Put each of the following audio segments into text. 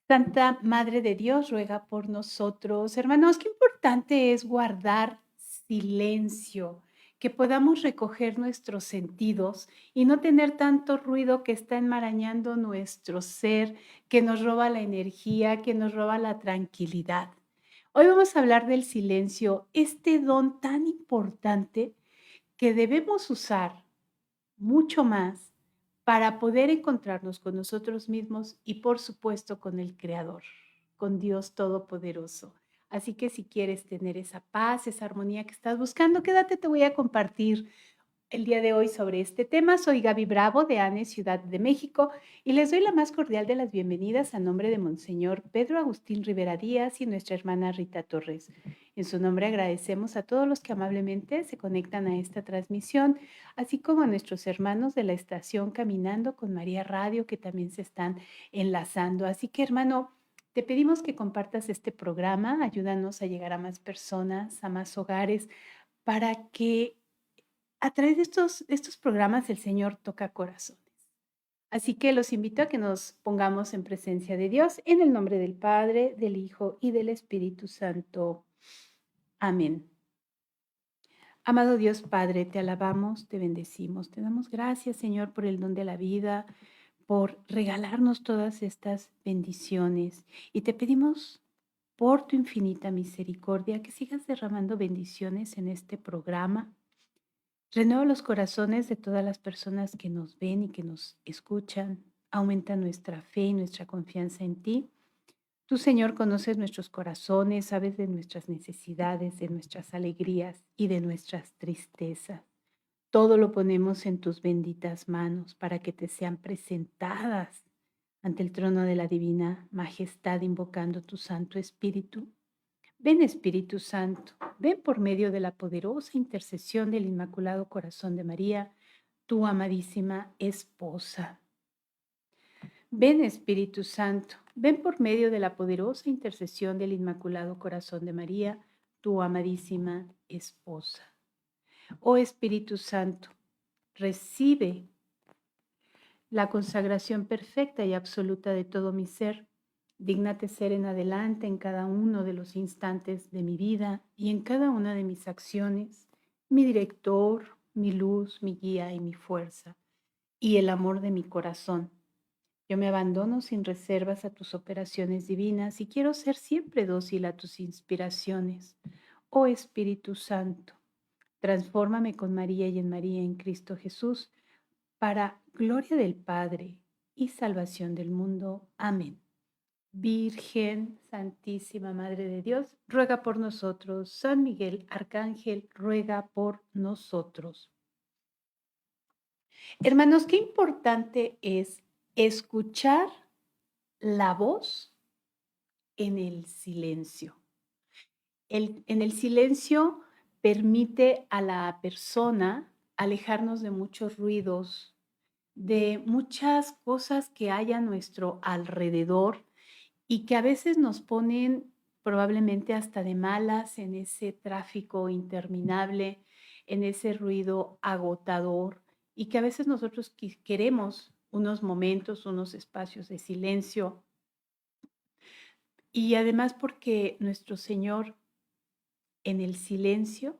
Santa Madre de Dios, ruega por nosotros. Hermanos, qué importante es guardar silencio, que podamos recoger nuestros sentidos y no tener tanto ruido que está enmarañando nuestro ser, que nos roba la energía, que nos roba la tranquilidad. Hoy vamos a hablar del silencio, este don tan importante que debemos usar mucho más para poder encontrarnos con nosotros mismos y, por supuesto, con el Creador, con Dios Todopoderoso. Así que si quieres tener esa paz, esa armonía que estás buscando, quédate, te voy a compartir el día de hoy sobre este tema. Soy Gaby Bravo de ANE Ciudad de México y les doy la más cordial de las bienvenidas a nombre de Monseñor Pedro Agustín Rivera Díaz y nuestra hermana Rita Torres. En su nombre agradecemos a todos los que amablemente se conectan a esta transmisión, así como a nuestros hermanos de la estación Caminando con María Radio que también se están enlazando. Así que, hermano, te pedimos que compartas este programa, ayúdanos a llegar a más personas, a más hogares, para que a través de estos programas el Señor toca corazones. Así que los invito a que nos pongamos en presencia de Dios en el nombre del Padre, del Hijo y del Espíritu Santo. Amén. Amado Dios Padre, te alabamos, te bendecimos, te damos gracias, Señor, por el don de la vida, por regalarnos todas estas bendiciones y te pedimos por tu infinita misericordia que sigas derramando bendiciones en este programa. Renueva los corazones de todas las personas que nos ven y que nos escuchan. Aumenta nuestra fe y nuestra confianza en ti. Tú, Señor, conoces nuestros corazones, sabes de nuestras necesidades, de nuestras alegrías y de nuestras tristezas. Todo lo ponemos en tus benditas manos para que te sean presentadas ante el trono de la divina majestad, invocando tu Santo Espíritu. Ven Espíritu Santo, ven por medio de la poderosa intercesión del Inmaculado Corazón de María, tu amadísima esposa. Ven Espíritu Santo, ven por medio de la poderosa intercesión del Inmaculado Corazón de María, tu amadísima esposa. Oh Espíritu Santo, recibe la consagración perfecta y absoluta de todo mi ser. Dígnate ser en adelante en cada uno de los instantes de mi vida y en cada una de mis acciones, mi director, mi luz, mi guía y mi fuerza, y el amor de mi corazón. Yo me abandono sin reservas a tus operaciones divinas y quiero ser siempre dócil a tus inspiraciones. Oh Espíritu Santo, transfórmame con María y en María en Cristo Jesús, para gloria del Padre y salvación del mundo. Amén. Virgen Santísima Madre de Dios, ruega por nosotros. San Miguel Arcángel, ruega por nosotros. Hermanos, qué importante es escuchar la voz en el silencio. En el silencio permite a la persona alejarnos de muchos ruidos, de muchas cosas que hay a nuestro alrededor y que a veces nos ponen probablemente hasta de malas en ese tráfico interminable, en ese ruido agotador y que a veces nosotros queremos unos momentos, unos espacios de silencio y además porque nuestro Señor en el silencio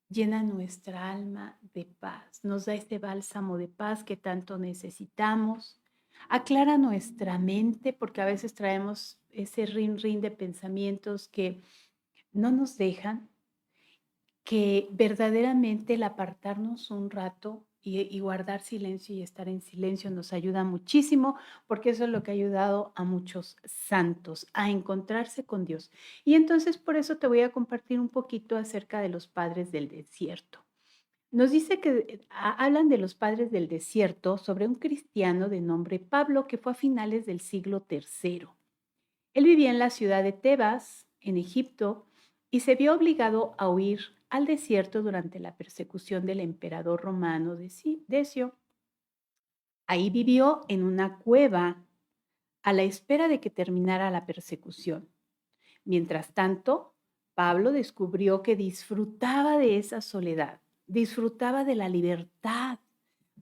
llena nuestra alma de paz, nos da este bálsamo de paz que tanto necesitamos, aclara nuestra mente porque a veces traemos ese rin de pensamientos que no nos dejan, que verdaderamente el apartarnos un rato y guardar silencio y estar en silencio nos ayuda muchísimo, porque eso es lo que ha ayudado a muchos santos a encontrarse con Dios. Y entonces por eso te voy a compartir un poquito acerca de los padres del desierto. Nos dice que hablan de los padres del desierto sobre un cristiano de nombre Pablo que fue a finales del siglo tercero. Él vivía en la ciudad de Tebas, en Egipto, y se vio obligado a huir al desierto durante la persecución del emperador romano Decio. Ahí vivió en una cueva a la espera de que terminara la persecución. Mientras tanto, Pablo descubrió que disfrutaba de esa soledad, disfrutaba de la libertad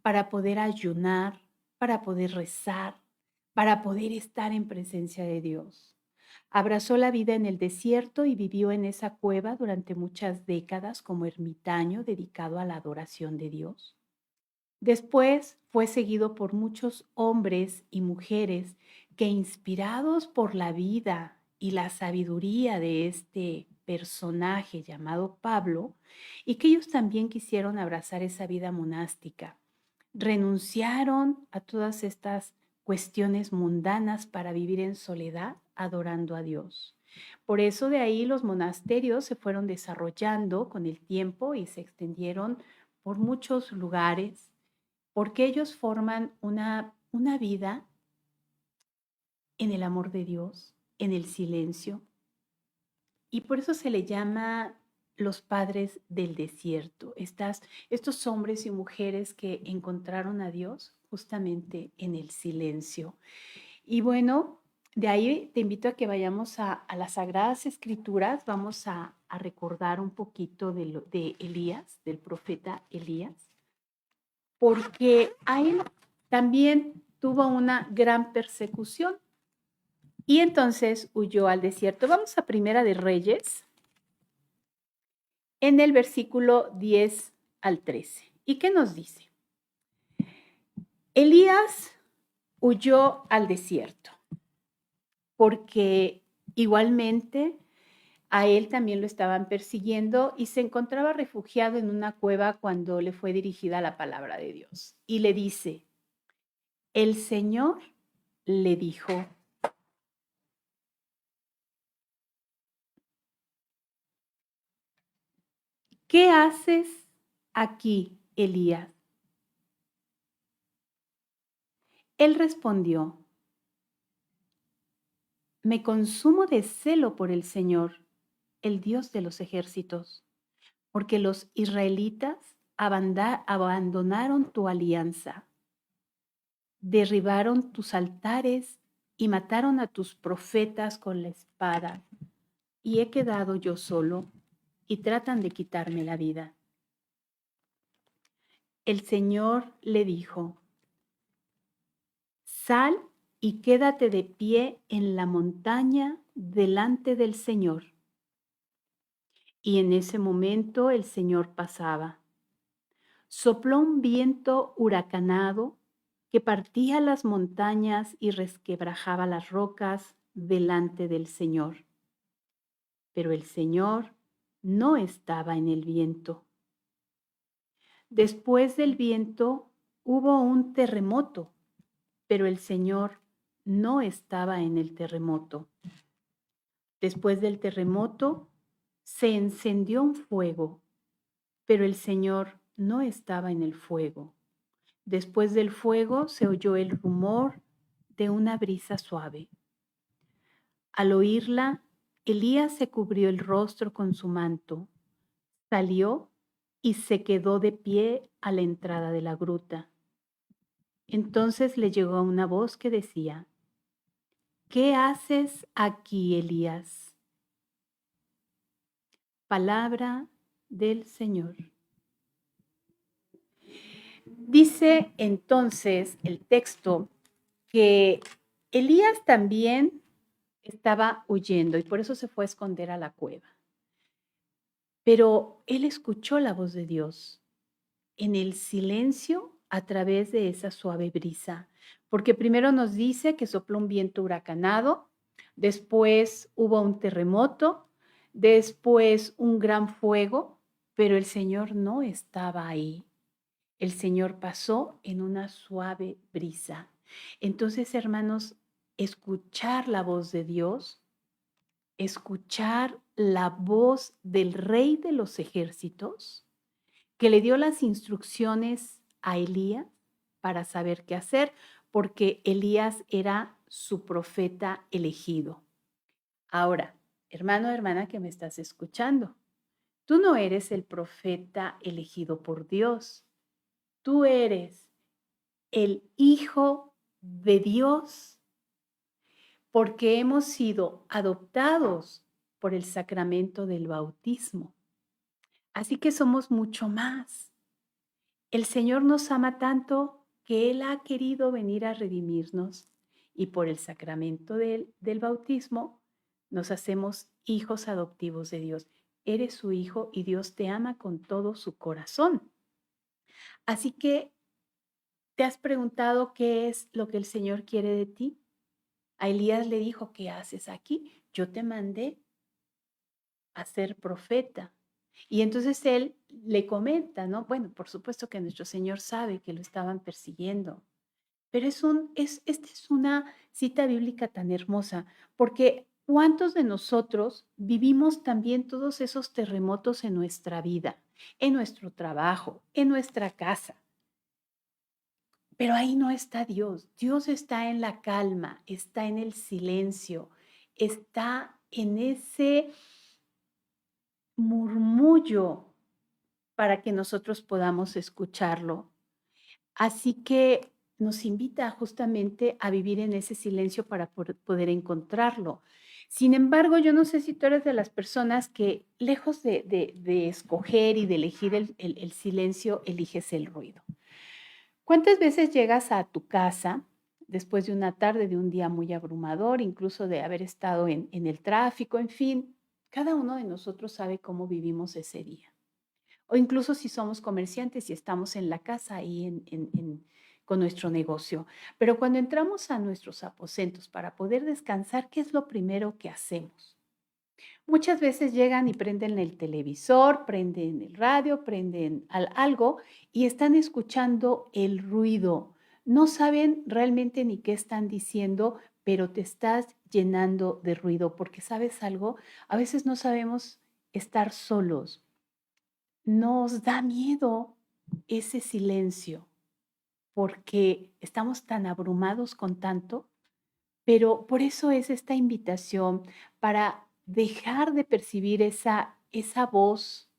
para poder ayunar, para poder rezar, para poder estar en presencia de Dios. Abrazó la vida en el desierto y vivió en esa cueva durante muchas décadas como ermitaño dedicado a la adoración de Dios. Después fue seguido por muchos hombres y mujeres que, inspirados por la vida y la sabiduría de este personaje llamado Pablo, y que ellos también quisieron abrazar esa vida monástica, renunciaron a todas estas cuestiones mundanas para vivir en soledad adorando a Dios. Por eso de ahí los monasterios se fueron desarrollando con el tiempo y se extendieron por muchos lugares, porque ellos forman una vida en el amor de Dios, en el silencio, y por eso se le llama los padres del desierto, estos hombres y mujeres que encontraron a Dios justamente en el silencio. Y bueno, de ahí te invito a que vayamos a las Sagradas Escrituras, vamos a recordar un poquito de Elías, del profeta Elías, porque a él también tuvo una gran persecución y entonces huyó al desierto. Vamos a Primera de Reyes, en el versículo 10 al 13. ¿Y qué nos dice? Elías huyó al desierto porque igualmente a él también lo estaban persiguiendo y se encontraba refugiado en una cueva cuando le fue dirigida la palabra de Dios. Y le dice, el Señor le dijo, ¿qué haces aquí, Elías? Él respondió, me consumo de celo por el Señor, el Dios de los ejércitos, porque los israelitas abandonaron tu alianza, derribaron tus altares y mataron a tus profetas con la espada, y he quedado yo solo, y tratan de quitarme la vida. El Señor le dijo, sal y quédate de pie en la montaña delante del Señor. Y en ese momento el Señor pasaba. Sopló un viento huracanado que partía las montañas y resquebrajaba las rocas delante del Señor. Pero el Señor no estaba en el viento. Después del viento hubo un terremoto, pero el Señor no estaba en el terremoto. Después del terremoto se encendió un fuego, pero el Señor no estaba en el fuego. Después del fuego se oyó el rumor de una brisa suave. Al oírla, Elías se cubrió el rostro con su manto, salió y se quedó de pie a la entrada de la gruta. Entonces le llegó una voz que decía, ¿qué haces aquí, Elías? Palabra del Señor. Dice entonces el texto que Elías también estaba huyendo y por eso se fue a esconder a la cueva. Pero él escuchó la voz de Dios en el silencio a través de esa suave brisa, porque primero nos dice que sopló un viento huracanado, después hubo un terremoto, después un gran fuego, pero el Señor no estaba ahí. El Señor pasó en una suave brisa. Entonces, hermanos, escuchar la voz de Dios, escuchar la voz del Rey de los ejércitos, que le dio las instrucciones a Elías para saber qué hacer, porque Elías era su profeta elegido. Ahora, hermano, hermana que me estás escuchando, tú no eres el profeta elegido por Dios. Tú eres el Hijo de Dios porque hemos sido adoptados por el sacramento del bautismo. Así que somos mucho más. El Señor nos ama tanto que Él ha querido venir a redimirnos y por el sacramento del bautismo nos hacemos hijos adoptivos de Dios. Eres su hijo y Dios te ama con todo su corazón. Así que, ¿te has preguntado qué es lo que el Señor quiere de ti? A Elías le dijo, ¿qué haces aquí? Yo te mandé a ser profeta. Y entonces él le comenta, ¿no? Bueno, por supuesto que nuestro Señor sabe que lo estaban persiguiendo, pero esta es una cita bíblica tan hermosa, porque ¿cuántos de nosotros vivimos también todos esos terremotos en nuestra vida, en nuestro trabajo, en nuestra casa? Pero ahí no está Dios. Dios está en la calma, está en el silencio, está en ese murmullo para que nosotros podamos escucharlo. Así que nos invita justamente a vivir en ese silencio para poder encontrarlo. Sin embargo, yo no sé si tú eres de las personas que, lejos de escoger y de elegir el silencio, eliges el ruido. ¿Cuántas veces llegas a tu casa después de una tarde, de un día muy abrumador, incluso de haber estado en el tráfico, en fin? Cada uno de nosotros sabe cómo vivimos ese día. O incluso si somos comerciantes y estamos en la casa ahí con nuestro negocio. Pero cuando entramos a nuestros aposentos para poder descansar, ¿qué es lo primero que hacemos? Muchas veces llegan y prenden el televisor, prenden el radio, prenden algo y están escuchando el ruido. No saben realmente ni qué están diciendo, pero te estás llenando de ruido porque sabes algo, a veces no sabemos estar solos. Nos da miedo ese silencio porque estamos tan abrumados con tanto, pero por eso es esta invitación para dejar de percibir esa voz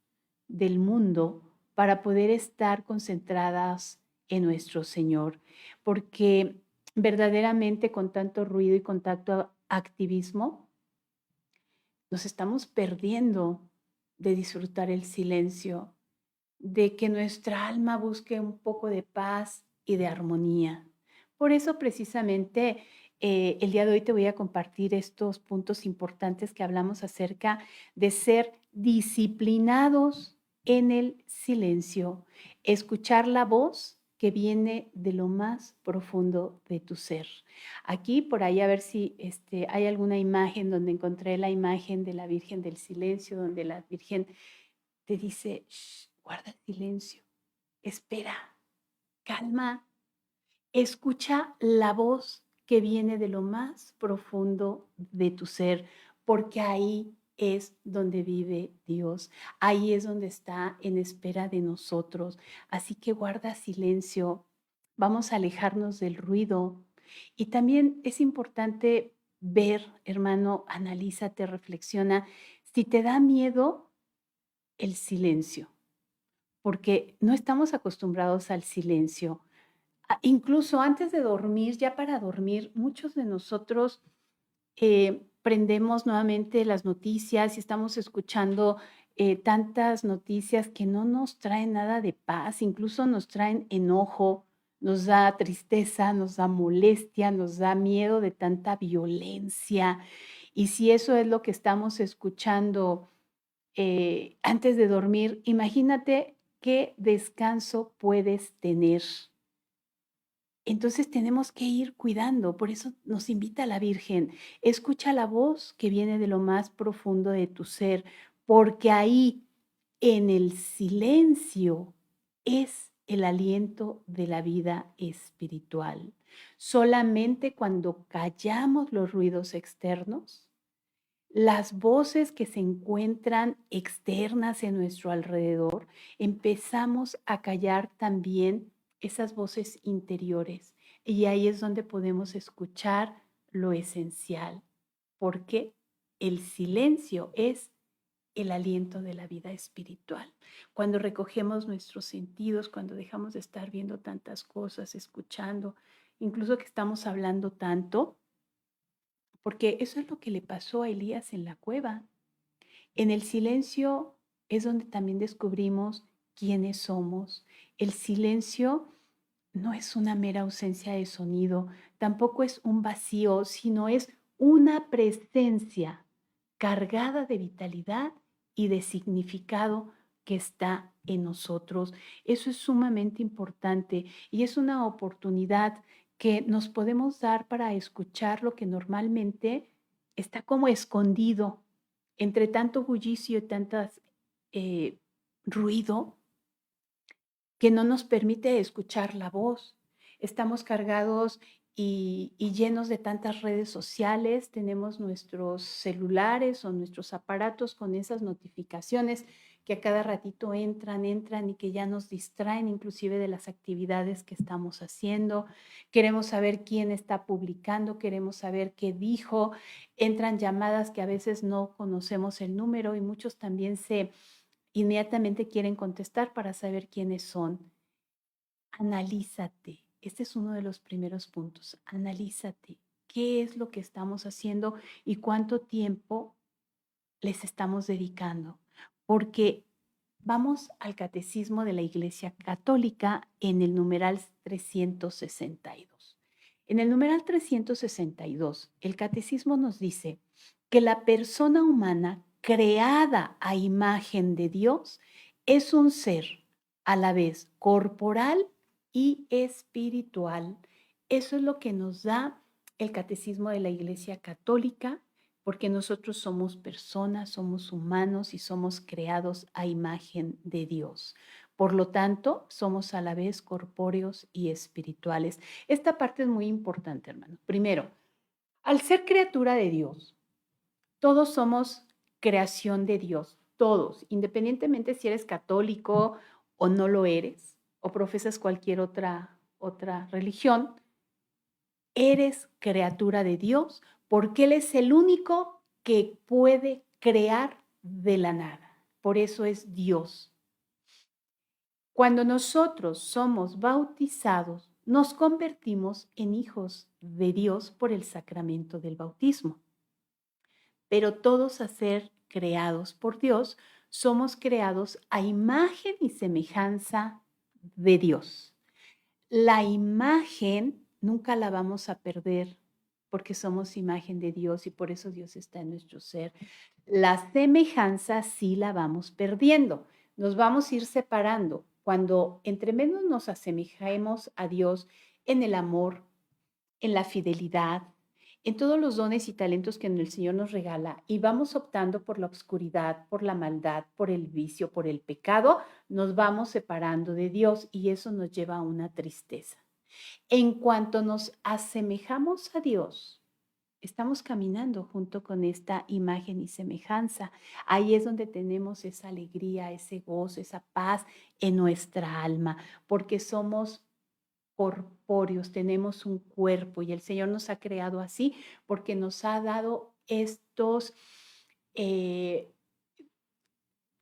del mundo para poder estar concentradas en nuestro Señor, porque verdaderamente con tanto ruido y con tanto activismo, nos estamos perdiendo de disfrutar el silencio, de que nuestra alma busque un poco de paz y de armonía. Por eso precisamente el día de hoy te voy a compartir estos puntos importantes que hablamos acerca de ser disciplinados en el silencio, escuchar la voz que viene de lo más profundo de tu ser. Aquí, por ahí, a ver si hay alguna imagen donde encontré la imagen de la Virgen del Silencio, donde la Virgen te dice, "Shh, guarda silencio, espera, calma, escucha la voz que viene de lo más profundo de tu ser, porque ahí es donde vive Dios, ahí es donde está en espera de nosotros. Así que guarda silencio, vamos a alejarnos del ruido. Y también es importante ver, hermano, analízate, reflexiona, si te da miedo el silencio, porque no estamos acostumbrados al silencio. Incluso antes de dormir, ya para dormir, muchos de nosotros prendemos nuevamente las noticias y estamos escuchando tantas noticias que no nos traen nada de paz, incluso nos traen enojo, nos da tristeza, nos da molestia, nos da miedo de tanta violencia. Y si eso es lo que estamos escuchando antes de dormir, imagínate qué descanso puedes tener. Entonces tenemos que ir cuidando, por eso nos invita la Virgen. Escucha la voz que viene de lo más profundo de tu ser, porque ahí en el silencio es el aliento de la vida espiritual. Solamente cuando callamos los ruidos externos, las voces que se encuentran externas en nuestro alrededor, empezamos a callar también esas voces interiores. Y ahí es donde podemos escuchar lo esencial, porque el silencio es el aliento de la vida espiritual. Cuando recogemos nuestros sentidos, cuando dejamos de estar viendo tantas cosas, escuchando, incluso que estamos hablando tanto, porque eso es lo que le pasó a Elías en la cueva. En el silencio es donde también descubrimos quiénes somos. El silencio no es una mera ausencia de sonido, tampoco es un vacío, sino es una presencia cargada de vitalidad y de significado que está en nosotros. Eso es sumamente importante y es una oportunidad que nos podemos dar para escuchar lo que normalmente está como escondido entre tanto bullicio y tantas ruido que no nos permite escuchar la voz. Estamos cargados y llenos de tantas redes sociales, tenemos nuestros celulares o nuestros aparatos con esas notificaciones que a cada ratito entran y que ya nos distraen inclusive de las actividades que estamos haciendo. Queremos saber quién está publicando, queremos saber qué dijo, entran llamadas que a veces no conocemos el número y muchos también se inmediatamente quieren contestar para saber quiénes son. Analízate. Este es uno de los primeros puntos. Analízate. ¿Qué es lo que estamos haciendo y cuánto tiempo les estamos dedicando? Porque vamos al Catecismo de la Iglesia Católica en el numeral 362. En el numeral 362, el Catecismo nos dice que la persona humana creada a imagen de Dios es un ser a la vez corporal y espiritual. Eso es lo que nos da el Catecismo de la Iglesia Católica, porque nosotros somos personas, somos humanos y somos creados a imagen de Dios. Por lo tanto, somos a la vez corpóreos y espirituales. Esta parte es muy importante, hermano. Primero, al ser criatura de Dios, todos somos creación de Dios, todos, independientemente si eres católico o no lo eres, o profesas cualquier otra religión, eres criatura de Dios porque Él es el único que puede crear de la nada. Por eso es Dios. Cuando nosotros somos bautizados, nos convertimos en hijos de Dios por el sacramento del bautismo. Pero todos a ser creados por Dios, somos creados a imagen y semejanza de Dios. La imagen nunca la vamos a perder porque somos imagen de Dios y por eso Dios está en nuestro ser. La semejanza sí la vamos perdiendo, nos vamos a ir separando. Cuando entre menos nos asemejemos a Dios en el amor, en la fidelidad, en todos los dones y talentos que el Señor nos regala y vamos optando por la oscuridad, por la maldad, por el vicio, por el pecado, nos vamos separando de Dios y eso nos lleva a una tristeza. En cuanto nos asemejamos a Dios, estamos caminando junto con esta imagen y semejanza. Ahí es donde tenemos esa alegría, ese gozo, esa paz en nuestra alma, porque somos corpóreos, tenemos un cuerpo y el Señor nos ha creado así porque nos ha dado estos, eh,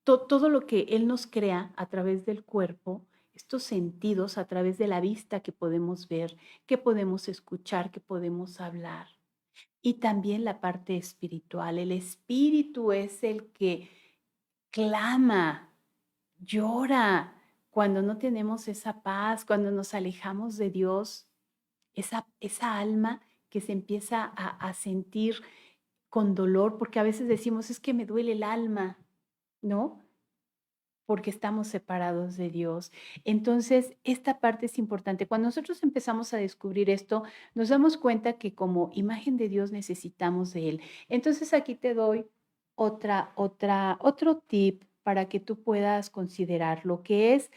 todo lo que Él nos crea a través del cuerpo, estos sentidos a través de la vista que podemos ver, que podemos escuchar, que podemos hablar. Y también la parte espiritual. El espíritu es el que clama, llora cuando no tenemos esa paz, cuando nos alejamos de Dios, esa alma que se empieza a sentir con dolor, porque a veces decimos, es que me duele el alma, ¿no? Porque estamos separados de Dios. Entonces, esta parte es importante. Cuando nosotros empezamos a descubrir esto, nos damos cuenta que como imagen de Dios necesitamos de Él. Entonces, aquí te doy otro tip para que tú puedas considerar lo que es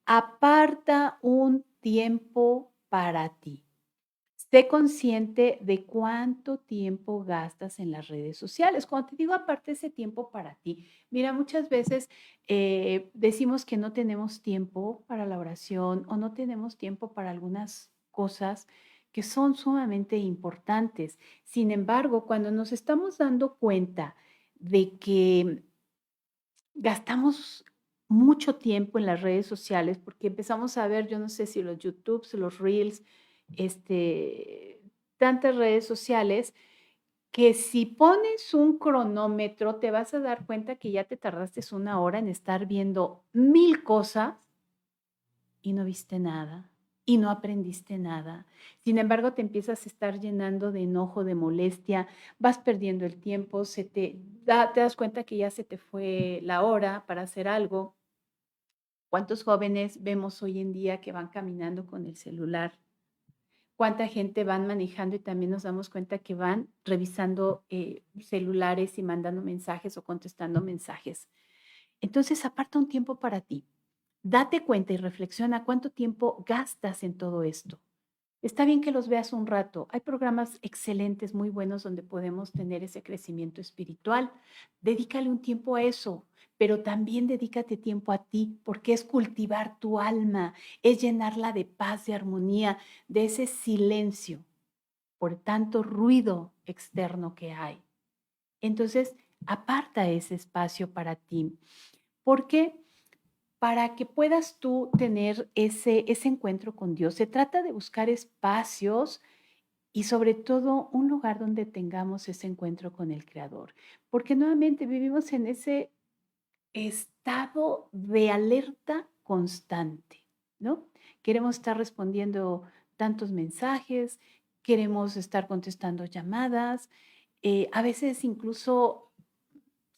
aparta un tiempo para ti. Sé consciente de cuánto tiempo gastas en las redes sociales. Cuando te digo aparte ese tiempo para ti, mira, muchas veces decimos que no tenemos tiempo para la oración o no tenemos tiempo para algunas cosas que son sumamente importantes. Sin embargo, cuando nos estamos dando cuenta de que gastamos mucho tiempo en las redes sociales porque empezamos a ver, yo no sé si los YouTubes, los Reels, tantas redes sociales, que si pones un cronómetro te vas a dar cuenta que ya te tardaste una hora en estar viendo 1000 cosas y no viste nada. y no aprendiste nada. Sin embargo, te empiezas a estar llenando de enojo, de molestia, vas perdiendo el tiempo, te das cuenta que ya se te fue la hora para hacer algo. ¿Cuántos jóvenes vemos hoy en día que van caminando con el celular? ¿Cuánta gente van manejando y también nos damos cuenta que van revisando celulares y mandando mensajes o contestando mensajes? Entonces, aparta un tiempo para ti. Date cuenta y reflexiona cuánto tiempo gastas en todo esto. Está bien que los veas un rato. Hay programas excelentes, muy buenos, donde podemos tener ese crecimiento espiritual. Dedícale un tiempo a eso, pero también dedícate tiempo a ti, porque es cultivar tu alma, es llenarla de paz, de armonía, de ese silencio por tanto ruido externo que hay. Entonces, aparta ese espacio para ti. ¿Por qué? Para que puedas tú tener ese encuentro con Dios. Se trata de buscar espacios y sobre todo un lugar donde tengamos ese encuentro con el Creador, porque nuevamente vivimos en ese estado de alerta constante, ¿no? Queremos estar respondiendo tantos mensajes, queremos estar contestando llamadas, a veces incluso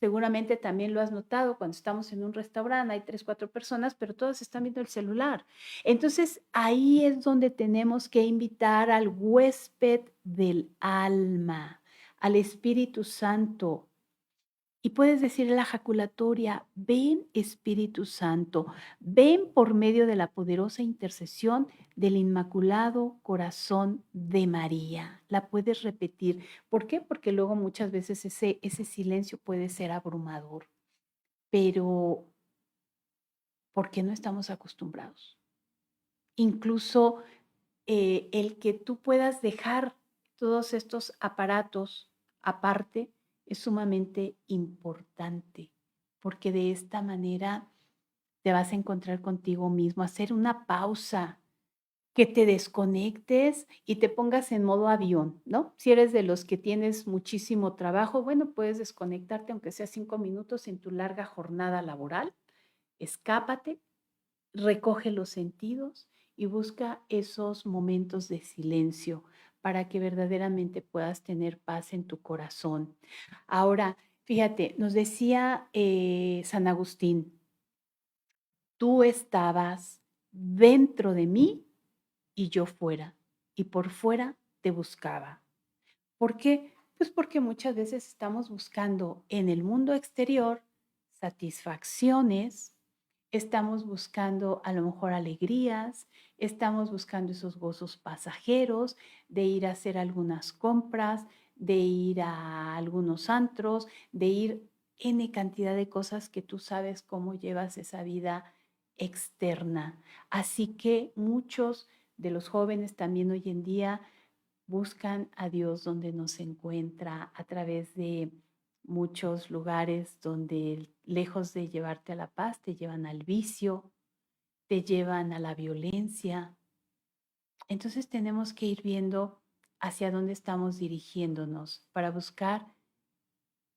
seguramente también lo has notado cuando estamos en un restaurante, hay 3, 4 personas, pero todas están viendo el celular. Entonces, ahí es donde tenemos que invitar al huésped del alma, al Espíritu Santo. Y puedes decir en la jaculatoria, ven Espíritu Santo, ven por medio de la poderosa intercesión del Inmaculado Corazón de María. La puedes repetir. ¿Por qué? Porque luego muchas veces ese silencio puede ser abrumador, pero ¿por qué no estamos acostumbrados? Incluso el que tú puedas dejar todos estos aparatos aparte es sumamente importante, porque de esta manera te vas a encontrar contigo mismo, hacer una pausa, que te desconectes y te pongas en modo avión, ¿no? Si eres de los que tienes muchísimo trabajo, bueno, puedes desconectarte aunque sea 5 minutos en tu larga jornada laboral, escápate, recoge los sentidos y busca esos momentos de silencio para que verdaderamente puedas tener paz en tu corazón. Ahora, fíjate, nos decía San Agustín, tú estabas dentro de mí y yo fuera, y por fuera te buscaba. ¿Por qué? Pues porque muchas veces estamos buscando en el mundo exterior satisfacciones, estamos buscando a lo mejor alegrías, estamos buscando esos gozos pasajeros de ir a hacer algunas compras, de ir a algunos antros, de ir N cantidad de cosas que tú sabes cómo llevas esa vida externa. Así que muchos de los jóvenes también hoy en día buscan a Dios donde nos encuentra a través de muchos lugares donde lejos de llevarte a la paz, te llevan al vicio, te llevan a la violencia. Entonces tenemos que ir viendo hacia dónde estamos dirigiéndonos para buscar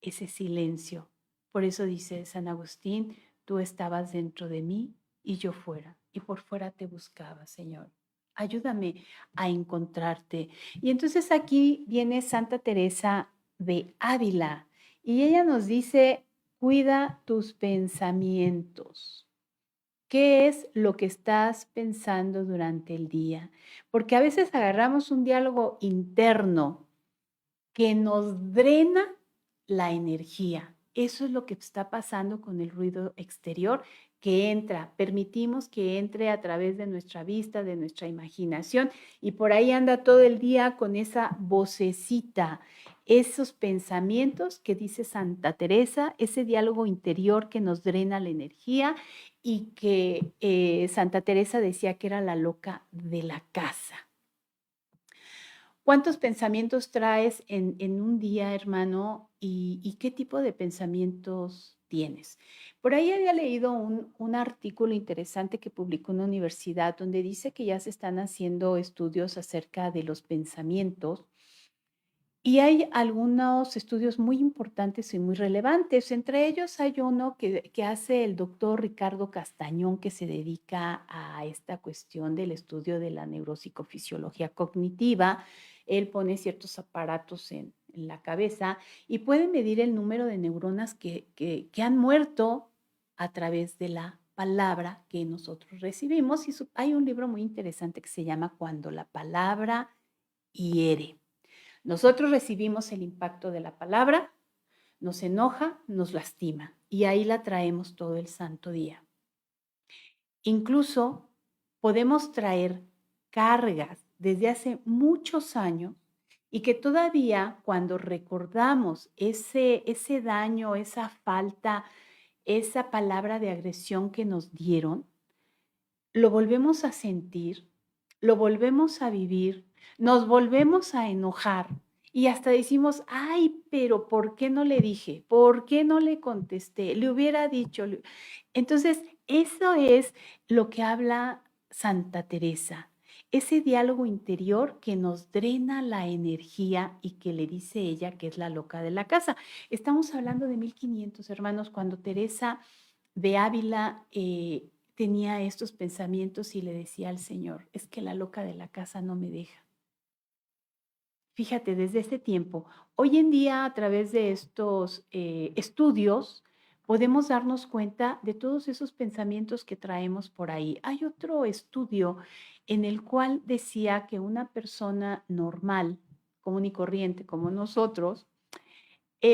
ese silencio. Por eso dice San Agustín, tú estabas dentro de mí y yo fuera, y por fuera te buscaba, Señor. Ayúdame a encontrarte. Y entonces aquí viene Santa Teresa de Ávila y ella nos dice, cuida tus pensamientos. ¿Qué es lo que estás pensando durante el día? Porque a veces agarramos un diálogo interno que nos drena la energía. Eso es lo que está pasando con el ruido exterior que entra. Permitimos que entre a través de nuestra vista, de nuestra imaginación y por ahí anda todo el día con esa vocecita, esos pensamientos que dice Santa Teresa, ese diálogo interior que nos drena la energía y que Santa Teresa decía que era la loca de la casa. ¿Cuántos pensamientos traes en un día, hermano? ¿Y qué tipo de pensamientos tienes? Por ahí había leído un artículo interesante que publicó una universidad donde dice que ya se están haciendo estudios acerca de los pensamientos Y hay algunos estudios muy importantes y muy relevantes. Entre ellos hay uno que hace el doctor Ricardo Castañón, que se dedica a esta cuestión del estudio de la neuropsicofisiología cognitiva. Él pone ciertos aparatos en la cabeza y puede medir el número de neuronas que han muerto a través de la palabra que nosotros recibimos. Y hay un libro muy interesante que se llama Cuando la palabra hiere. Nosotros recibimos el impacto de la palabra, nos enoja, nos lastima y ahí la traemos todo el santo día. Incluso podemos traer cargas desde hace muchos años y que todavía cuando recordamos ese daño, esa falta, esa palabra de agresión que nos dieron, lo volvemos a sentir, lo volvemos a vivir, nos volvemos a enojar y hasta decimos, ay, pero ¿por qué no le dije? ¿Por qué no le contesté? Le hubiera dicho. Entonces, eso es lo que habla Santa Teresa, ese diálogo interior que nos drena la energía y que le dice ella que es la loca de la casa. Estamos hablando de 1500, hermanos, cuando Teresa de Ávila tenía estos pensamientos y le decía al Señor, es que la loca de la casa no me deja. Fíjate, desde ese tiempo, hoy en día a través de estos estudios podemos darnos cuenta de todos esos pensamientos que traemos por ahí. Hay otro estudio en el cual decía que una persona normal, común y corriente como nosotros,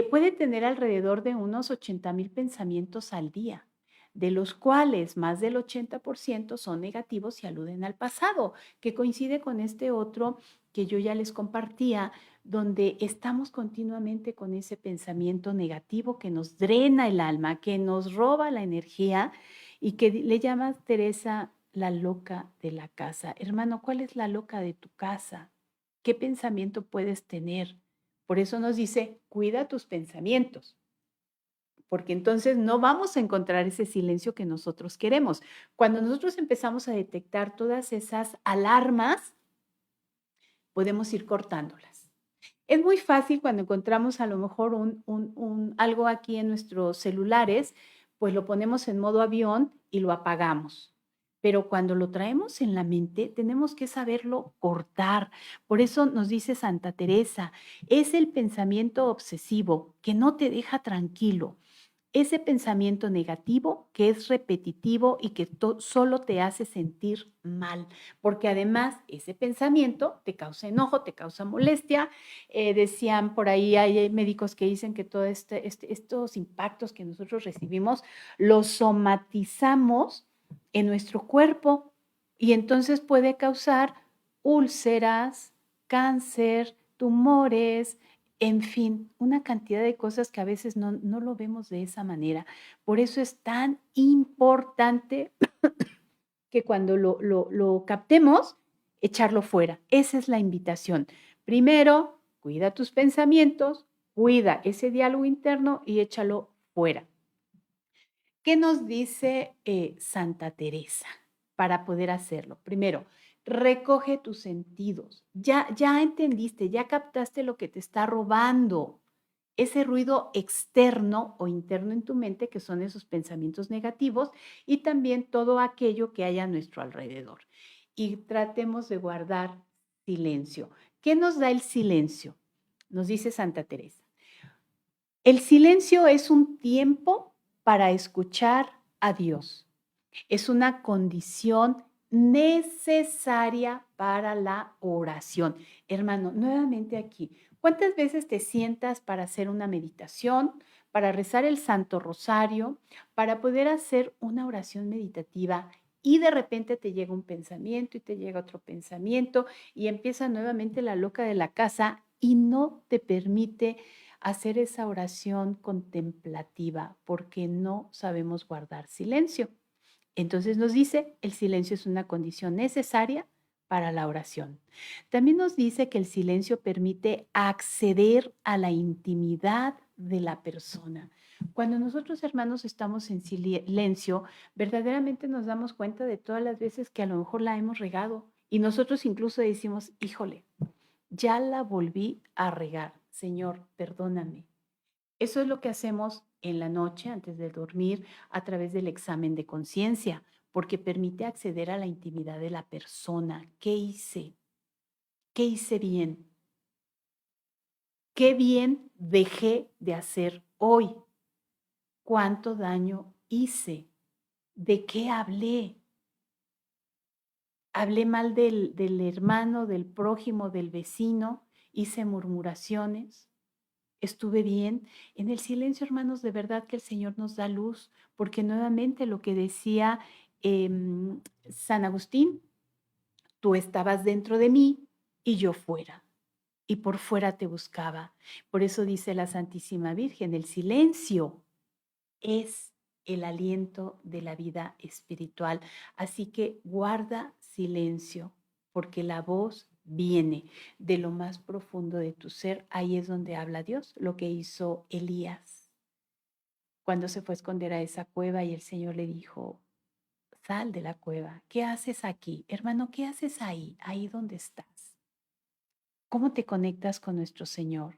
puede tener alrededor de unos 80,000 pensamientos al día, de los cuales más del 80% son negativos y aluden al pasado, que coincide con este otro que yo ya les compartía, donde estamos continuamente con ese pensamiento negativo que nos drena el alma, que nos roba la energía y que le llama Teresa la loca de la casa. Hermano, ¿cuál es la loca de tu casa? ¿Qué pensamiento puedes tener? Por eso nos dice, cuida tus pensamientos, porque entonces no vamos a encontrar ese silencio que nosotros queremos. Cuando nosotros empezamos a detectar todas esas alarmas, podemos ir cortándolas. Es muy fácil cuando encontramos a lo mejor algo aquí en nuestros celulares, pues lo ponemos en modo avión y lo apagamos. Pero cuando lo traemos en la mente, tenemos que saberlo cortar. Por eso nos dice Santa Teresa, es el pensamiento obsesivo que no te deja tranquilo, ese pensamiento negativo que es repetitivo y que solo te hace sentir mal, porque además ese pensamiento te causa enojo, te causa molestia. Decían por ahí, hay médicos que dicen que todos estos impactos que nosotros recibimos los somatizamos en nuestro cuerpo y entonces puede causar úlceras, cáncer, tumores, en fin, una cantidad de cosas que a veces no lo vemos de esa manera. Por eso es tan importante que cuando lo captemos, echarlo fuera. Esa es la invitación. Primero, cuida tus pensamientos, cuida ese diálogo interno y échalo fuera. ¿Qué nos dice Santa Teresa para poder hacerlo? Primero, recoge tus sentidos. Ya entendiste, ya captaste lo que te está robando. Ese ruido externo o interno en tu mente, que son esos pensamientos negativos, y también todo aquello que haya a nuestro alrededor. Y tratemos de guardar silencio. ¿Qué nos da el silencio? Nos dice Santa Teresa. El silencio es un tiempo para escuchar a Dios. Es una condición necesaria para la oración. Hermano, nuevamente aquí, ¿cuántas veces te sientas para hacer una meditación, para rezar el Santo Rosario, para poder hacer una oración meditativa y de repente te llega un pensamiento y te llega otro pensamiento y empieza nuevamente la loca de la casa y no te permite hacer esa oración contemplativa porque no sabemos guardar silencio? Entonces nos dice, el silencio es una condición necesaria para la oración. También nos dice que el silencio permite acceder a la intimidad de la persona. Cuando nosotros, hermanos, estamos en silencio, verdaderamente nos damos cuenta de todas las veces que a lo mejor la hemos regado y nosotros incluso decimos, híjole, ya la volví a regar. Señor, perdóname. Eso es lo que hacemos en la noche antes de dormir a través del examen de conciencia, porque permite acceder a la intimidad de la persona. ¿Qué hice? ¿Qué hice bien? ¿Qué bien dejé de hacer hoy? ¿Cuánto daño hice? ¿De qué hablé? ¿Hablé mal del hermano, del prójimo, del vecino? ¿Hice murmuraciones? ¿Estuve bien? En el silencio, hermanos, de verdad que el Señor nos da luz, porque nuevamente lo que decía San Agustín, tú estabas dentro de mí y yo fuera, y por fuera te buscaba. Por eso dice la Santísima Virgen, el silencio es el aliento de la vida espiritual. Así que guarda silencio, porque la voz viene de lo más profundo de tu ser. Ahí es donde habla Dios, lo que hizo Elías cuando se fue a esconder a esa cueva y el Señor le dijo, sal de la cueva. ¿Qué haces aquí? Hermano, ¿qué haces ahí? Ahí donde estás. ¿Cómo te conectas con nuestro Señor?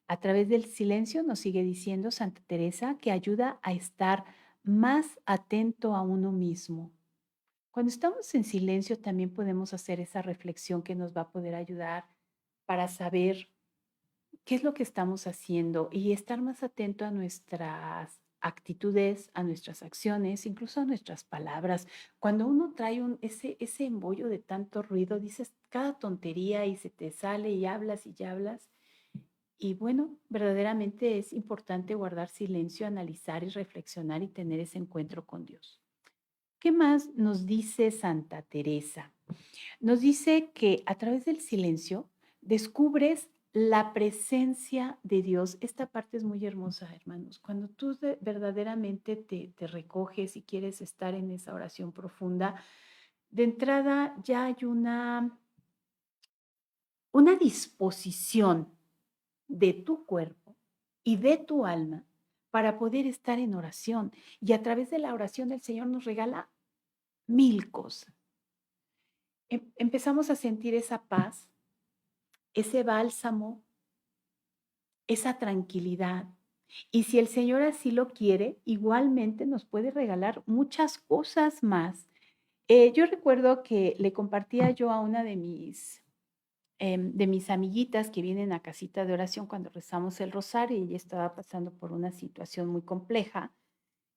A través del silencio nos sigue diciendo Santa Teresa que ayuda a estar más atento a uno mismo. Cuando estamos en silencio también podemos hacer esa reflexión que nos va a poder ayudar para saber qué es lo que estamos haciendo y estar más atento a nuestras actitudes, a nuestras acciones, incluso a nuestras palabras. Cuando uno trae ese embollo de tanto ruido, dices cada tontería y se te sale y hablas y ya hablas. Y bueno, verdaderamente es importante guardar silencio, analizar y reflexionar y tener ese encuentro con Dios. ¿Qué más nos dice Santa Teresa? Nos dice que a través del silencio descubres la presencia de Dios. Esta parte es muy hermosa, hermanos. Cuando tú verdaderamente te recoges y quieres estar en esa oración profunda, de entrada ya hay una disposición de tu cuerpo y de tu alma para poder estar en oración. Y a través de la oración el Señor nos regala mil cosas. Empezamos a sentir esa paz, ese bálsamo, esa tranquilidad. Y si el Señor así lo quiere, igualmente nos puede regalar muchas cosas más. Yo recuerdo que le compartía yo a una de mis amiguitas que vienen a casita de oración cuando rezamos el rosario y ella estaba pasando por una situación muy compleja,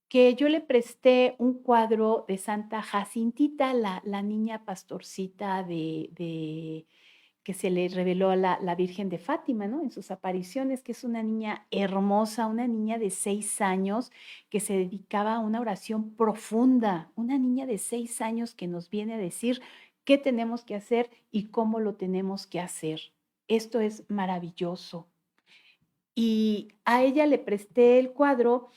que yo le presté un cuadro de Santa Jacintita, la niña pastorcita que se le reveló a la Virgen de Fátima, ¿no? En sus apariciones, que es una niña hermosa, una niña de 6 años que se dedicaba a una oración profunda, una niña de 6 años que nos viene a decir qué tenemos que hacer y cómo lo tenemos que hacer. Esto es maravilloso. Y a ella le presté el cuadro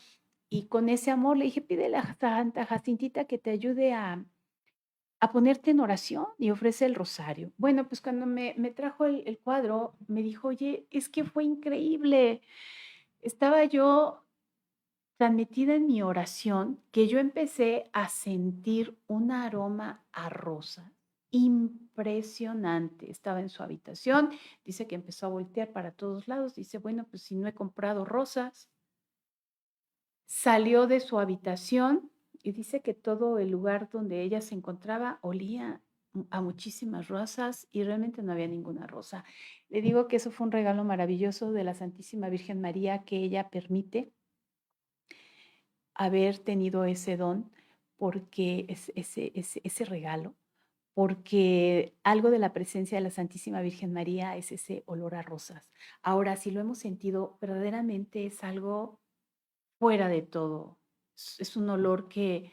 y con ese amor le dije, pídele a Santa Jacintita que te ayude a ponerte en oración y ofrece el rosario. Bueno, pues cuando me trajo el cuadro, me dijo, oye, es que fue increíble. Estaba yo tan metida en mi oración que yo empecé a sentir un aroma a rosa impresionante. Estaba en su habitación, dice que empezó a voltear para todos lados, dice, bueno, pues si no he comprado rosas, salió de su habitación y dice que todo el lugar donde ella se encontraba olía a muchísimas rosas y realmente no había ninguna rosa. Le digo que eso fue un regalo maravilloso de la Santísima Virgen María que ella permite haber tenido ese don, porque ese regalo, porque algo de la presencia de la Santísima Virgen María es ese olor a rosas. Ahora, si lo hemos sentido, verdaderamente es algo fuera de todo. Es un olor que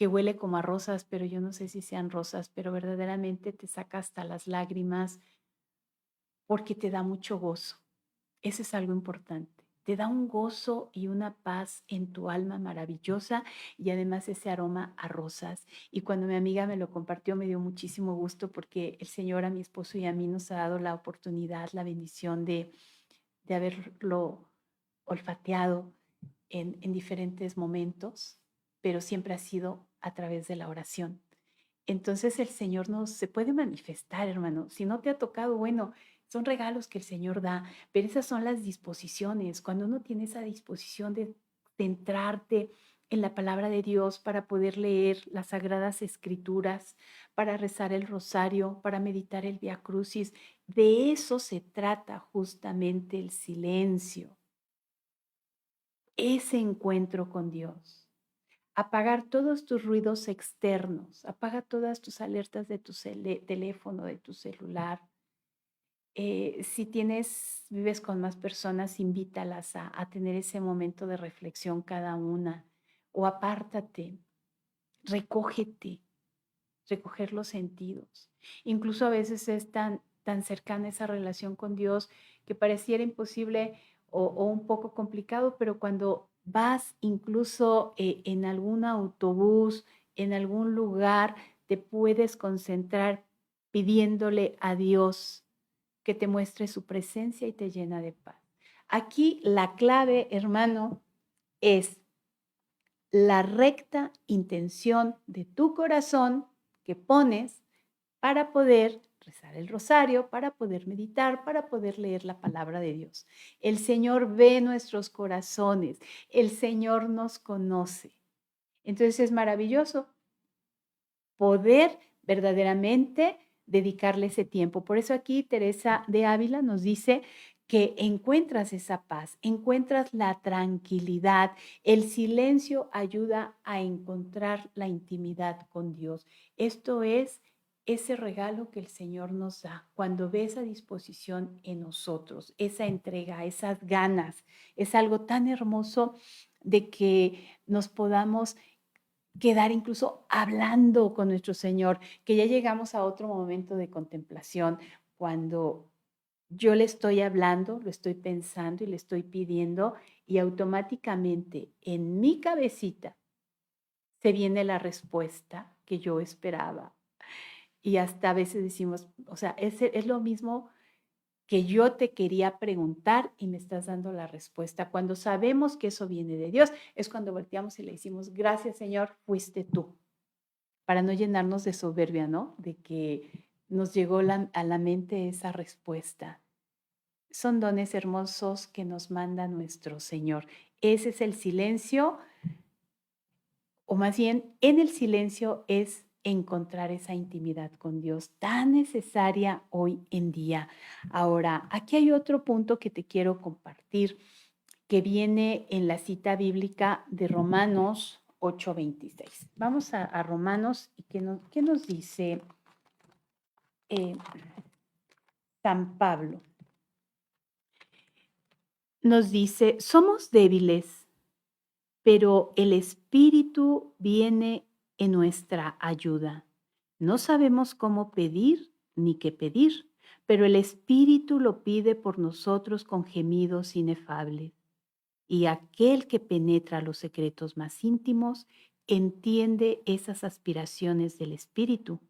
huele como a rosas, pero yo no sé si sean rosas, pero verdaderamente te saca hasta las lágrimas porque te da mucho gozo. Eso es algo importante. Te da un gozo y una paz en tu alma maravillosa y además ese aroma a rosas. Y cuando mi amiga me lo compartió me dio muchísimo gusto porque el Señor a mi esposo y a mí nos ha dado la oportunidad, la bendición de haberlo olfateado en diferentes momentos, pero siempre ha sido a través de la oración. Entonces el Señor nos se puede manifestar, hermano. Si no te ha tocado, bueno, son regalos que el Señor da, pero esas son las disposiciones. Cuando uno tiene esa disposición de centrarte en la palabra de Dios para poder leer las sagradas escrituras, para rezar el rosario, para meditar el Vía Crucis, de eso se trata justamente el silencio, ese encuentro con Dios. Apagar todos tus ruidos externos, apaga todas tus alertas de tu teléfono, de tu celular. Si vives con más personas, invítalas a tener ese momento de reflexión cada una, o apártate, recógete, recoger los sentidos. Incluso a veces es tan cercana esa relación con Dios que pareciera imposible o un poco complicado, pero cuando vas incluso en algún autobús, en algún lugar, te puedes concentrar pidiéndole a Dios que te muestre su presencia y te llena de paz. Aquí la clave, hermano, es la recta intención de tu corazón que pones para poder rezar el rosario, para poder meditar, para poder leer la palabra de Dios. El Señor ve nuestros corazones, el Señor nos conoce. Entonces es maravilloso poder verdaderamente dedicarle ese tiempo. Por eso aquí Teresa de Ávila nos dice que encuentras esa paz, encuentras la tranquilidad. El silencio ayuda a encontrar la intimidad con Dios. Esto es ese regalo que el Señor nos da cuando ve esa disposición en nosotros, esa entrega, esas ganas. Es algo tan hermoso de que nos podamos quedar incluso hablando con nuestro Señor, que ya llegamos a otro momento de contemplación cuando yo le estoy hablando, lo estoy pensando y le estoy pidiendo y automáticamente en mi cabecita se viene la respuesta que yo esperaba. Y hasta a veces decimos, o sea, es lo mismo que yo te quería preguntar y me estás dando la respuesta. Cuando sabemos que eso viene de Dios, es cuando volteamos y le decimos, gracias Señor, fuiste tú, para no llenarnos de soberbia, ¿no? De que nos llegó a la mente esa respuesta. Son dones hermosos que nos manda nuestro Señor. Ese es el silencio, o más bien, en el silencio es encontrar esa intimidad con Dios tan necesaria hoy en día. Ahora, aquí hay otro punto que te quiero compartir que viene en la cita bíblica de Romanos 8:26. Vamos a Romanos y ¿qué nos dice eh, San Pablo? Nos dice, somos débiles, pero el Espíritu viene en nuestra ayuda. No sabemos cómo pedir ni qué pedir, pero el Espíritu lo pide por nosotros con gemidos inefables. Y aquel que penetra los secretos más íntimos entiende esas aspiraciones del Espíritu,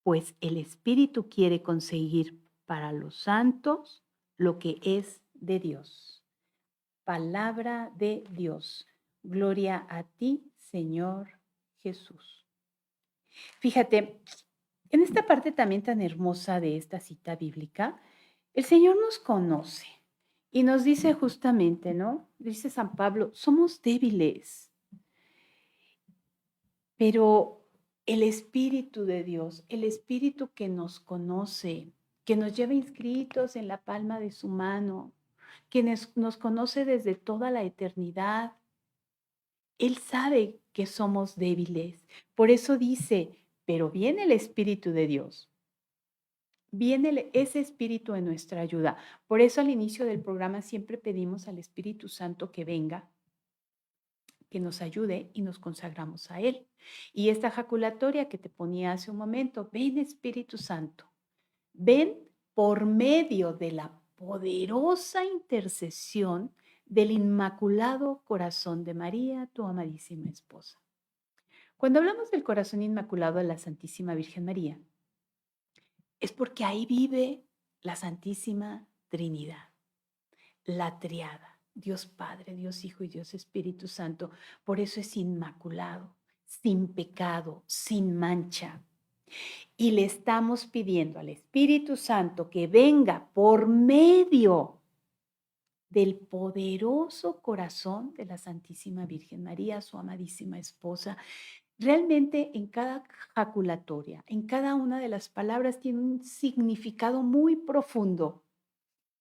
pues el Espíritu quiere conseguir para los santos lo que es de Dios. Palabra de Dios. Gloria a ti, Señor Jesús. Fíjate, en esta parte también tan hermosa de esta cita bíblica, el Señor nos conoce y nos dice justamente, ¿no? Dice San Pablo, somos débiles, pero el Espíritu de Dios, el Espíritu que nos conoce, que nos lleva inscritos en la palma de su mano, que nos conoce desde toda la eternidad, Él sabe que somos débiles. Por eso dice, pero viene el Espíritu de Dios. Viene ese Espíritu en nuestra ayuda. Por eso al inicio del programa siempre pedimos al Espíritu Santo que venga, que nos ayude y nos consagramos a Él. Y esta jaculatoria que te ponía hace un momento, ven Espíritu Santo, ven por medio de la poderosa intercesión del Inmaculado Corazón de María, tu amadísima esposa. Cuando hablamos del corazón inmaculado de la Santísima Virgen María, es porque ahí vive la Santísima Trinidad, la triada, Dios Padre, Dios Hijo y Dios Espíritu Santo. Por eso es inmaculado, sin pecado, sin mancha. Y le estamos pidiendo al Espíritu Santo que venga por medio del poderoso corazón de la Santísima Virgen María, su amadísima esposa. Realmente en cada jaculatoria, en cada una de las palabras tiene un significado muy profundo.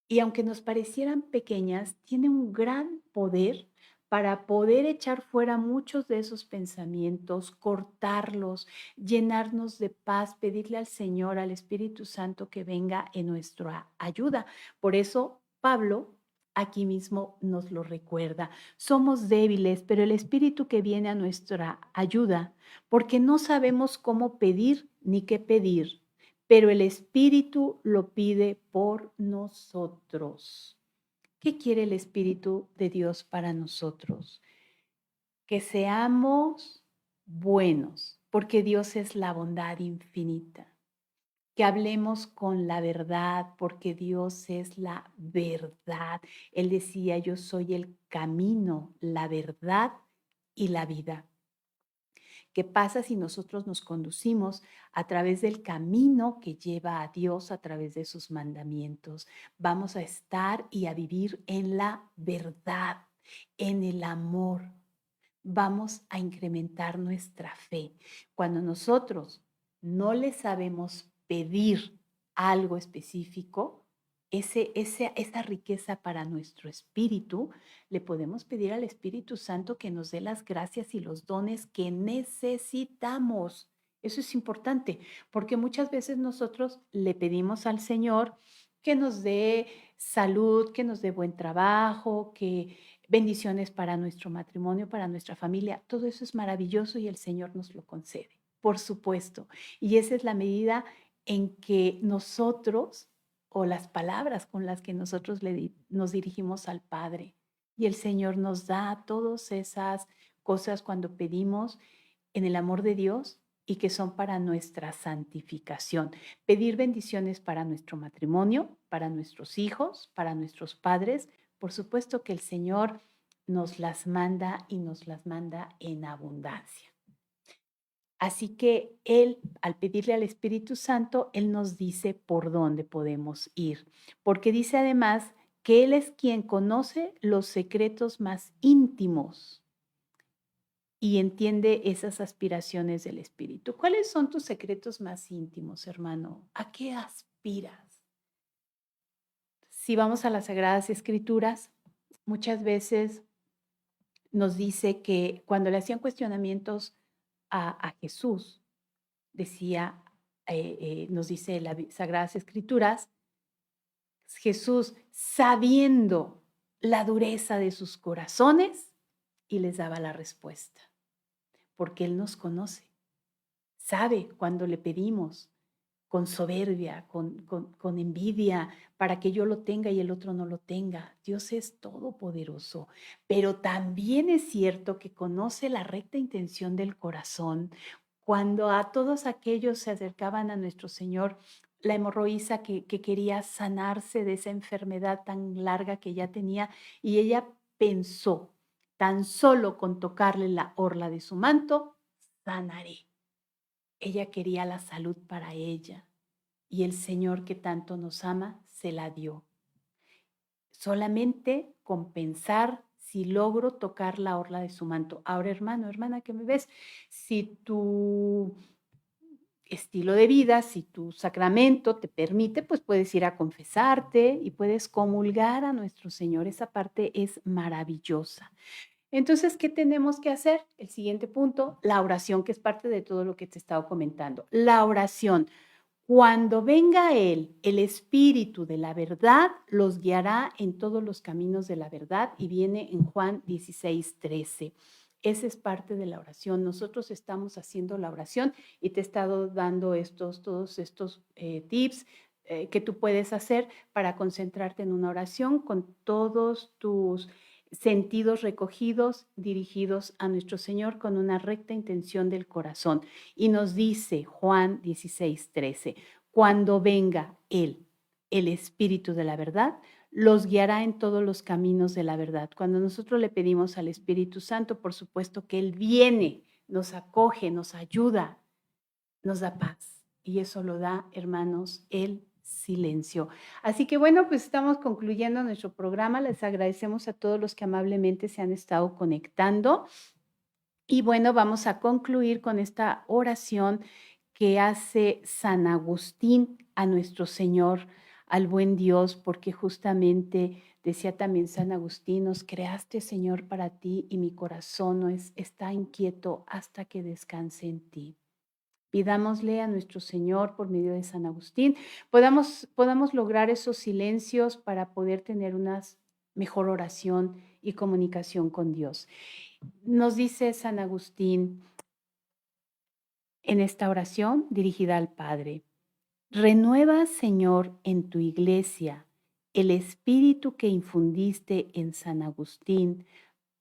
Y aunque nos parecieran pequeñas, tiene un gran poder para poder echar fuera muchos de esos pensamientos, cortarlos, llenarnos de paz, pedirle al Señor, al Espíritu Santo que venga en nuestra ayuda. Por eso Pablo aquí mismo nos lo recuerda. Somos débiles, pero el Espíritu que viene a nuestra ayuda, porque no sabemos cómo pedir ni qué pedir, pero el Espíritu lo pide por nosotros. ¿Qué quiere el Espíritu de Dios para nosotros? Que seamos buenos, porque Dios es la bondad infinita. Que hablemos con la verdad, porque Dios es la verdad. Él decía, yo soy el camino, la verdad y la vida. ¿Qué pasa si nosotros nos conducimos a través del camino que lleva a Dios, a través de sus mandamientos? Vamos a estar y a vivir en la verdad, en el amor. Vamos a incrementar nuestra fe. Cuando nosotros no le sabemos pedir algo específico, esa riqueza para nuestro espíritu, le podemos pedir al Espíritu Santo que nos dé las gracias y los dones que necesitamos. Eso es importante, porque muchas veces nosotros le pedimos al Señor que nos dé salud, que nos dé buen trabajo, que bendiciones para nuestro matrimonio, para nuestra familia. Todo eso es maravilloso y el Señor nos lo concede, por supuesto. Y esa es la medida en que nosotros, o las palabras con las que nosotros nos dirigimos al Padre. Y el Señor nos da todas esas cosas cuando pedimos en el amor de Dios y que son para nuestra santificación. Pedir bendiciones para nuestro matrimonio, para nuestros hijos, para nuestros padres. Por supuesto que el Señor nos las manda y nos las manda en abundancia. Así que Él, al pedirle al Espíritu Santo, Él nos dice por dónde podemos ir, porque dice además que Él es quien conoce los secretos más íntimos y entiende esas aspiraciones del Espíritu. ¿Cuáles son tus secretos más íntimos, hermano? ¿A qué aspiras? Si vamos a las Sagradas Escrituras, muchas veces nos dice que cuando le hacían cuestionamientos a Jesús, decía, nos dice las Sagradas Escrituras, Jesús, sabiendo la dureza de sus corazones, y les daba la respuesta, porque Él nos conoce, sabe cuando le pedimos con soberbia, con envidia, para que yo lo tenga y el otro no lo tenga. Dios es todopoderoso, pero también es cierto que conoce la recta intención del corazón. Cuando a todos aquellos se acercaban a nuestro Señor, la hemorroísa que quería sanarse de esa enfermedad tan larga que ya tenía, y ella pensó, tan solo con tocarle la orla de su manto, sanaré. Ella quería la salud para ella y el Señor que tanto nos ama se la dio. Solamente con pensar si logro tocar la orla de su manto. Ahora, hermano, hermana, ¿qué me ves? Si tu estilo de vida, si tu sacramento te permite, pues puedes ir a confesarte y puedes comulgar a nuestro Señor. Esa parte es maravillosa. Entonces, ¿qué tenemos que hacer? El siguiente punto, la oración, que es parte de todo lo que te he estado comentando. La oración. Cuando venga Él, el Espíritu de la verdad, los guiará en todos los caminos de la verdad, y viene en Juan 16:13. Esa es parte de la oración. Nosotros estamos haciendo la oración y te he estado dando todos estos tips que tú puedes hacer para concentrarte en una oración con todos tus sentidos recogidos, dirigidos a nuestro Señor con una recta intención del corazón. Y nos dice Juan 16:13, cuando venga Él, el Espíritu de la verdad, los guiará en todos los caminos de la verdad. Cuando nosotros le pedimos al Espíritu Santo, por supuesto que Él viene, nos acoge, nos ayuda, nos da paz. Y eso lo da, hermanos, el silencio. Así que bueno, pues estamos concluyendo nuestro programa. Les agradecemos a todos los que amablemente se han estado conectando. Y bueno, vamos a concluir con esta oración que hace San Agustín a nuestro Señor, al buen Dios, porque justamente decía también San Agustín, nos creaste, Señor, para ti y mi corazón no está inquieto hasta que descanse en ti. Pidámosle a nuestro Señor por medio de San Agustín, podamos lograr esos silencios para poder tener una mejor oración y comunicación con Dios. Nos dice San Agustín en esta oración dirigida al Padre: renueva, Señor, en tu iglesia el espíritu que infundiste en San Agustín,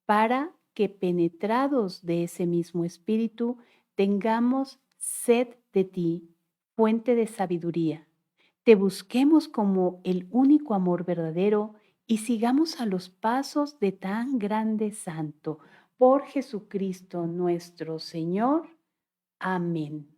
para que, penetrados de ese mismo espíritu, tengamos sed de ti, fuente de sabiduría. Te busquemos como el único amor verdadero y sigamos a los pasos de tan grande santo, por Jesucristo nuestro Señor. Amén.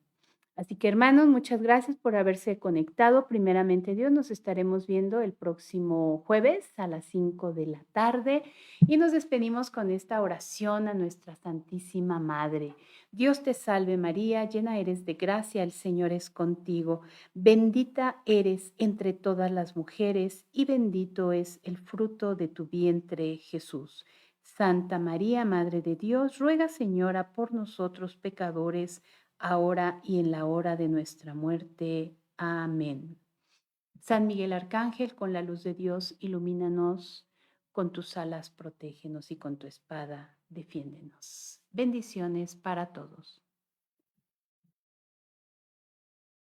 Así que, hermanos, muchas gracias por haberse conectado. Primeramente Dios, nos estaremos viendo el próximo jueves a las 5 de la tarde y nos despedimos con esta oración a nuestra Santísima Madre. Dios te salve María, llena eres de gracia, el Señor es contigo. Bendita eres entre todas las mujeres y bendito es el fruto de tu vientre, Jesús. Santa María, Madre de Dios, ruega, Señora, por nosotros pecadores, ahora y en la hora de nuestra muerte. Amén. San Miguel Arcángel, con la luz de Dios, ilumínanos, con tus alas protégenos y con tu espada defiéndenos. Bendiciones para todos.